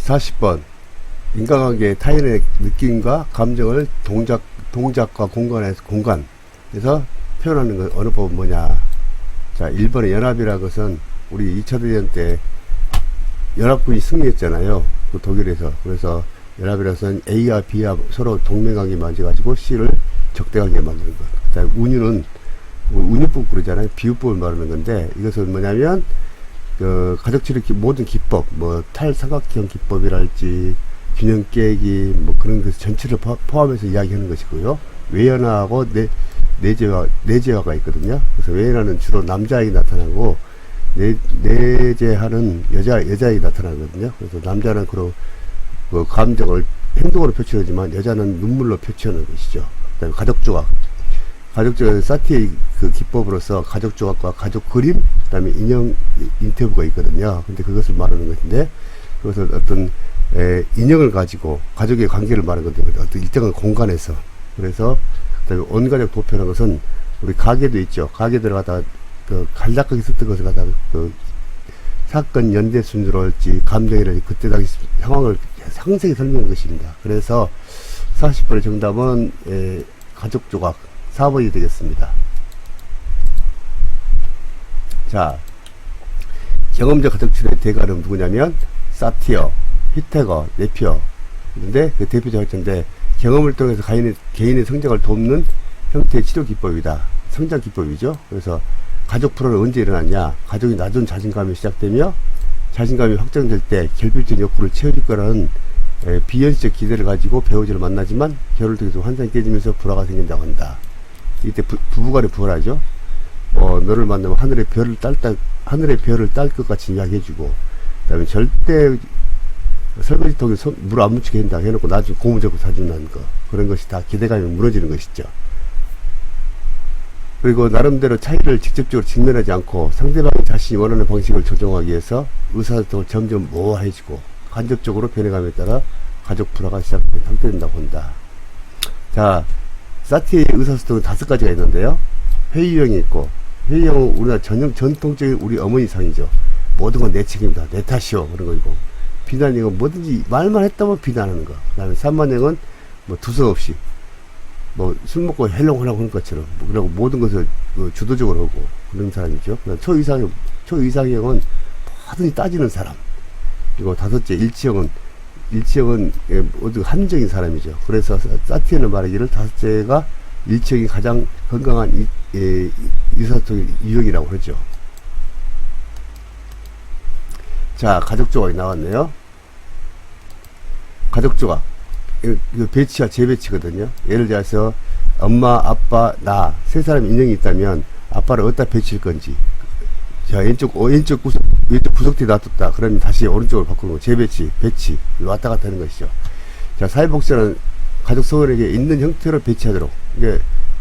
40번 인간관계의 타인의 느낌과 감정을 동작과 공간에서 표현하는 건 어느 법은 뭐냐. 자, 1번의 연합이라는 것은 우리 2차 대전 때 연합군이 승리했잖아요. 그 독일에서. 그래서 연합이라는 것은 A와 B와 서로 동맹관계 만져가지고 C를 적대관계 만드는 것. 자, 운유는 운유법 그러잖아요. 비유법을 말하는 건데, 이것은 뭐냐면 그 가족치료 모든 기법, 뭐 탈삼각형 기법이랄지 균형 깨기 뭐 그런 것 전체를 포함해서 이야기하는 것이고요. 외연화하고 내재화가 있거든요. 그래서 외연화는 주로 남자에게 나타나고 내재화는 여자에게 나타나거든요. 그래서 남자는 그 감정을 행동으로 표출하지만 여자는 눈물로 표출하는 것이죠. 그다음에 가족조각 사티의 그 기법으로서 가족조각과 가족 그림, 그다음에 인형 인터뷰가 있거든요. 근데 그것을 말하는 것인데, 그것은 어떤 인형을 가지고 가족의 관계를 말하는 건데, 어떤 일정한 공간에서. 그래서 그다음에 온가족 도표라는 것은 우리 가게도 있죠. 가게 들어가다가 그 간략하게 썼던 것을 갖다가 그 사건 연대 순으로 할지 감정이랄지 그때 당시 상황을 상세히 설명한 것입니다. 그래서 40번의 정답은 가족조각 4번이 되겠습니다. 자, 경험적 가족치료의 대가는 누구냐면 사티어, 히테거, 네피어. 근데 그 대표적 할텐데 경험을 통해서 개인의 성장을 돕는 형태의 치료 기법이다. 성장 기법이죠. 그래서 가족 불화는 언제 일어났냐? 가족이 낮은 자신감이 시작되며 자신감이 확장될 때 결핍적 욕구를 채워줄 거라는 비현실적 기대를 가지고 배우자를 만나지만 결혼을 통해서 환상이 깨지면서 불화가 생긴다고 한다. 이때 부부간의 불화죠. 너를 만나면 하늘의 별을 딸 것 같이 이야기해주고, 그 다음에 절대 설거지통에 물 안 묻히게 한다 해놓고 나중에 고무적으로 사준다는 거, 그런 것이 다 기대감이 무너지는 것이죠. 그리고 나름대로 차이를 직접적으로 직면하지 않고 상대방이 자신이 원하는 방식을 조정하기 위해서 의사소통을 점점 모호해지고 간접적으로 변해감에 따라 가족 불화가 상태된다고 한다. 자, 사티의 의사소통은 5가지가 있는데요. 회의형이 있고, 회의형은 우리나라 전통적인 우리 어머니상이죠. 모든 건 내 책임이다, 내 탓이요, 그런 거이고, 비난형은 뭐든지 말만 했다면 비난하는 거. 그 다음에 산만형은 뭐 두서없이 뭐 술 먹고 헬롱하려고 하는 것처럼 그리고 모든 것을 주도적으로 하고 그런 사람이죠. 초이상형은 뭐든지 따지는 사람. 그리고 5째 일치형은 함정인 사람이죠. 그래서 사티에는 말하기를 5째가 일치형이 가장 건강한 의사소통의 유형이라고 그러죠. 자, 가족조각이 나왔네요. 가족조각. 이거 배치와 재배치거든요. 예를 들어서 엄마, 아빠, 나 세 사람 인형이 있다면 아빠를 어디다 배치할 건지. 자, 왼쪽 구석대에 놔뒀다. 그러면 다시 오른쪽으로 바꾸는 거. 재배치, 배치. 왔다 갔다 하는 것이죠. 자, 사회복지는 가족 성원에게 있는 형태로 배치하도록. 이게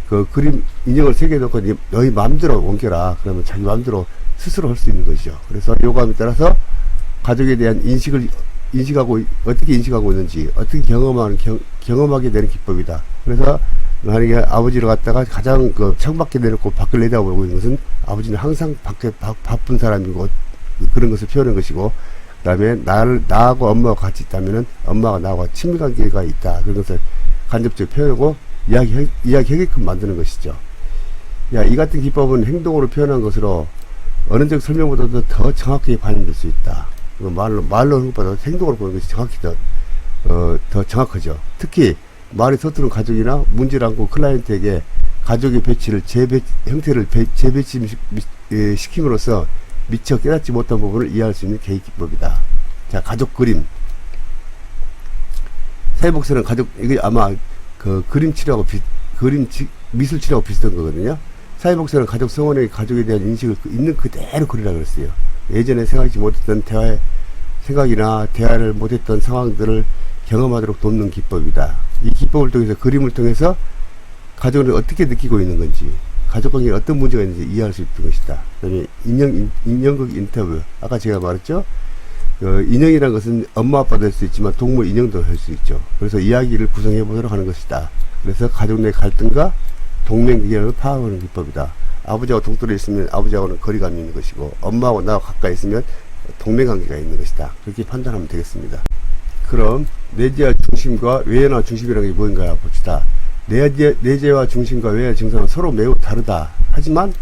그 그림, 인형을 3개 놓고 너희 마음대로 옮겨라. 그러면 자기 마음대로 스스로 할 수 있는 것이죠. 그래서 요감에 따라서 가족에 대한 어떻게 인식하고 있는지, 어떻게 경험하게 되는 기법이다. 그래서 만약에 아버지를 갖다가 가장 창밖에 내놓고 밖을 내다보고 있는 것은 아버지는 항상 밖에 바쁜 사람이고 그런 것을 표현한 것이고, 그 다음에 나하고 엄마가 같이 있다면은 엄마가 나하고 친밀관계가 있다. 그런 것을 간접적으로 표현하고 이야기하게끔 만드는 것이죠. 이 같은 기법은 행동으로 표현한 것으로 언어적 설명보다도 더 정확하게 반영될 수 있다. 말로 하는 것보다 행동으로 보는 것이 정확히 더 정확하죠. 특히 말이 서투른 가족이나 문제를 안고 클라이언트에게 가족의 형태를 재배치시킴으로써 미처 깨닫지 못한 부분을 이해할 수 있는 계획 기법이다. 자, 가족 그림. 사회복지는 이게 아마 그림 치료하고 미술 치료하고 비슷한 거거든요. 사회복지는 가족 성원에게 가족에 대한 인식을 있는 그대로 그리라고 그랬어요. 예전에 생각하지 못했던 생각이나 대화를 못했던 상황들을 경험하도록 돕는 기법이다. 이 기법을 통해서 그림을 통해서 가족을 어떻게 느끼고 있는 건지, 가족관계에 어떤 문제가 있는지 이해할 수 있는 것이다. 그 다음에 인형극 인터뷰. 아까 제가 말했죠. 인형이라는 것은 엄마 아빠도 할 수 있지만 동물 인형도 할 수 있죠. 그래서 이야기를 구성해 보도록 하는 것이다. 그래서 가족 내 갈등과 동맹관계를 파악하는 기법이다. 아버지하고 동떨어져 있으면 아버지하고는 거리감이 있는 것이고, 엄마하고 나하고 가까이 있으면 동맹관계가 있는 것이다. 그렇게 판단하면 되겠습니다. 그럼 내재와 중심과 외연화 중심이라는 게 뭔가 봅시다. 내재와 중심과 외연화 증상은 서로 매우 다르다. 하지만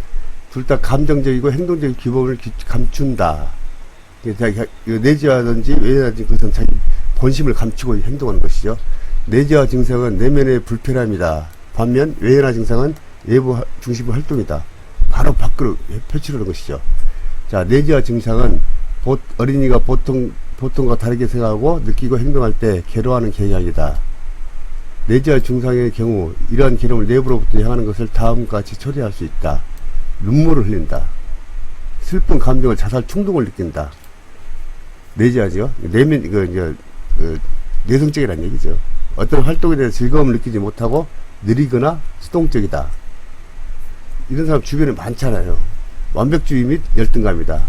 둘 다 감정적이고 행동적인 기본을 감춘다. 내재화든지 외연화든지 그것은 자기 본심을 감추고 행동하는 것이죠. 내재화 증상은 내면의 불편함이다. 반면 외연화 증상은 외부 중심의 활동이다. 바로 밖으로 펼치려는 것이죠. 자, 내재화 증상은 어린이가 보통과 다르게 생각하고 느끼고 행동할 때 괴로워하는 경향이다. 내재화 증상의 경우 이러한 괴로움을 내부로부터 향하는 것을 다음과 같이 처리할 수 있다. 눈물을 흘린다. 슬픈 감정을 자살 충동을 느낀다. 내재화죠. 내성적이라는 얘기죠. 어떤 활동에 대해서 즐거움을 느끼지 못하고 느리거나 수동적이다. 이런 사람 주변에 많잖아요. 완벽주의 및 열등감이다.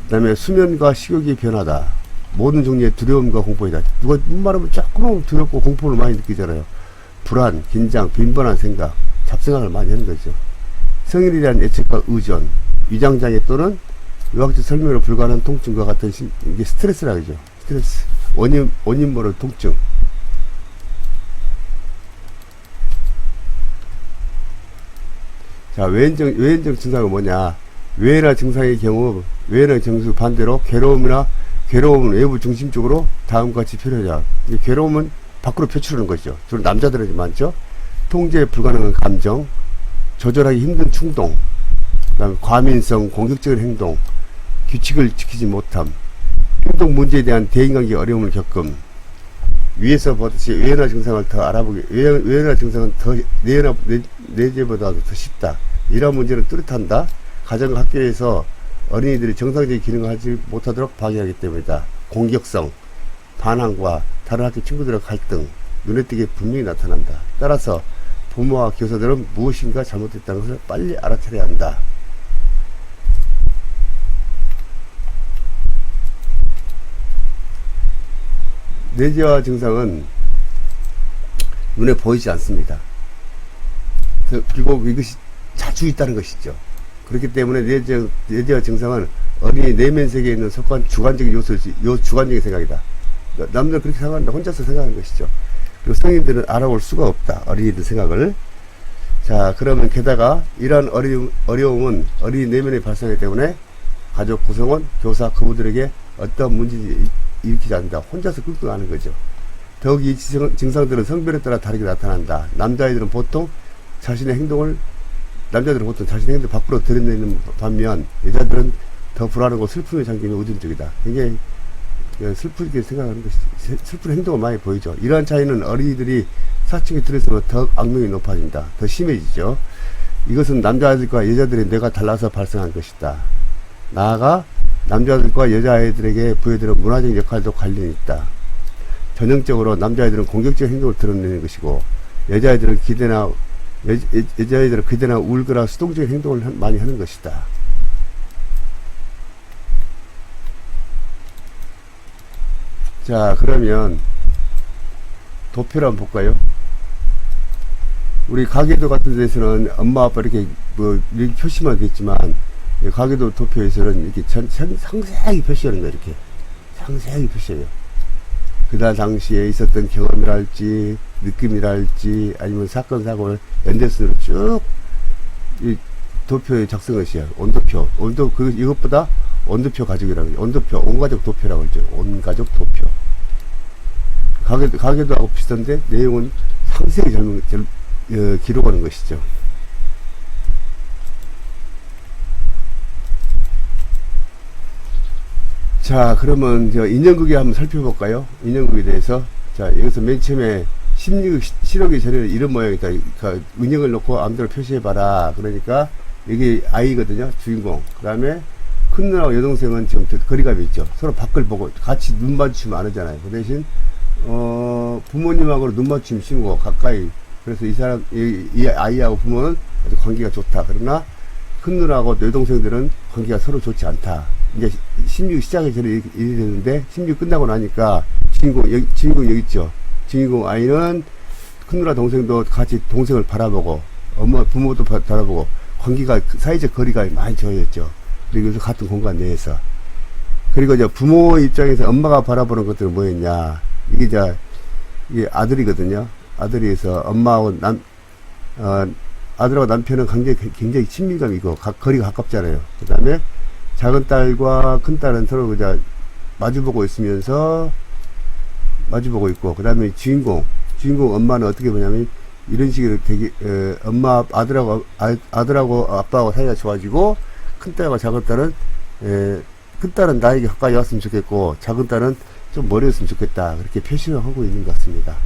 그 다음에 수면과 식욕이 변하다. 모든 종류의 두려움과 공포이다. 누가 말하면 조금 두렵고 공포를 많이 느끼잖아요. 불안, 긴장, 빈번한 생각, 잡생각을 많이 하는 거죠. 성인에 대한 애착과 의존, 위장장애 또는 의학적 설명으로 불가능한 통증과 같은 이게 스트레스라고 하죠. 스트레스. 원인 모를 통증. 자, 외연적 증상은 뭐냐? 외연화 증상의 경우, 외연화 증상 반대로 괴로움은 외부 중심적으로 다음과 같이 표현하자. 괴로움은 밖으로 표출하는 것이죠. 주로 남자들에게 많죠? 통제 불가능한 감정, 조절하기 힘든 충동, 그다음에 과민성, 공격적인 행동, 규칙을 지키지 못함, 행동 문제에 대한 대인관계 어려움을 겪음. 위에서 보듯이 외연화 증상을 더 알아보기, 외연화 증상은 더 내재보다도 더 쉽다. 이런 문제는 뚜렷한다. 가정과 학교에서 어린이들이 정상적인 기능을 하지 못하도록 방해하기 때문이다. 공격성, 반항과 다른 학교 친구들의 갈등, 눈에 띄게 분명히 나타난다. 따라서 부모와 교사들은 무엇인가 잘못됐다는 것을 빨리 알아차려야 한다. 내재화 증상은 눈에 보이지 않습니다. 그리고 이것이 자주 있다는 것이죠. 그렇기 때문에 내재화 증상은 어린이 내면 세계에 있는 속한 주관적인 주관적인 생각이다. 남들은 그렇게 생각한다. 혼자서 생각하는 것이죠. 그리고 성인들은 알아볼 수가 없다. 어린이들 생각을. 자, 그러면 게다가 이러한 어려움은 어린이 내면에 발생하기 때문에 가족 구성원, 교사, 그분들에게 어떤 문제를 일으키지 않는다. 혼자서 끙끙하는 거죠. 더욱 이 증상들은 성별에 따라 다르게 나타난다. 남자들은 보통 자신의 행동을 밖으로 드러내는 반면 여자들은 더 불안하고 슬픔에 잠기면 의존적이다. 굉장히 슬프게 생각하는 것이, 슬픈 행동을 많이 보이죠. 이러한 차이는 어린이들이 사춘기 들에서 더 악명이 높아진다. 더 심해지죠. 이것은 남자아이들과 여자들의 뇌가 달라서 발생한 것이다. 나아가 남자아이들과 여자아이들에게 부여되는 문화적 역할도 관련이 있다. 전형적으로 남자아이들은 공격적 행동을 드러내는 것이고 여자아이들은 기대나 울거나 수동적인 행동을 많이 하는 것이다. 자, 그러면 도표를 한번 볼까요? 우리 가계도 같은 데서는 엄마 아빠 이렇게 이렇게 표시만 됐지만 가계도 도표에서는 이렇게 상세하게 표시하는 거예요. 이렇게 상세하게 표시해요. 그날 당시에 있었던 경험이랄지 느낌이랄지 아니면 사건 사고를 연대순으로 쭉 이 도표에 작성한 것이야. 온도표. 이것보다 온도표 가족이라고 하죠. 온도표, 온가족 도표라고 하죠. 온가족 도표. 가계도 하고 비슷한데 내용은 상세히 기록하는 것이죠. 자, 그러면 인형극에 한번 살펴볼까요? 인형극에 대해서. 자, 여기서 맨 처음에 실험이 전에는 이런 모양이다. 그러니까 인형을 놓고 암대로 표시해봐라. 그러니까 여기 아이거든요. 주인공. 그 다음에 큰 누나와 여동생은 지금 거리감이 있죠. 서로 밖을 보고 같이 눈 마주치면 안 하잖아요. 그 대신 부모님하고 눈 마주치면 쉬고 가까이. 그래서 이 아이하고 부모는 관계가 좋다. 그러나 큰 누나하고 여동생들은 관계가 서로 좋지 않다. 이제 16 시작이 전에 이렇게 되는데 16 끝나고 나니까 주인공 여기 있죠. 주인공 아이는 큰 누나 동생도 같이 동생을 바라보고 부모도 바라보고 관계가 사이적 거리가 많이 좋아졌죠. 그리고 같은 공간 내에서 그리고 이제 부모 입장에서 엄마가 바라보는 것들은 뭐였냐. 이게 아들이거든요. 아들이서 엄마하고 아들하고 남편은 굉장히 친밀감이고, 거리가 가깝잖아요. 그 다음에 작은 딸과 큰 딸은 서로 이제 마주보고 있으면서, 마주보고 있고, 그 다음에 주인공 엄마는 어떻게 보냐면, 이런 식으로 되게, 아들하고 아빠하고 사이가 좋아지고, 큰 딸과 작은 딸은, 큰 딸은 나에게 가까이 왔으면 좋겠고, 작은 딸은 좀 멀리 했으면 좋겠다. 그렇게 표시를 하고 있는 것 같습니다.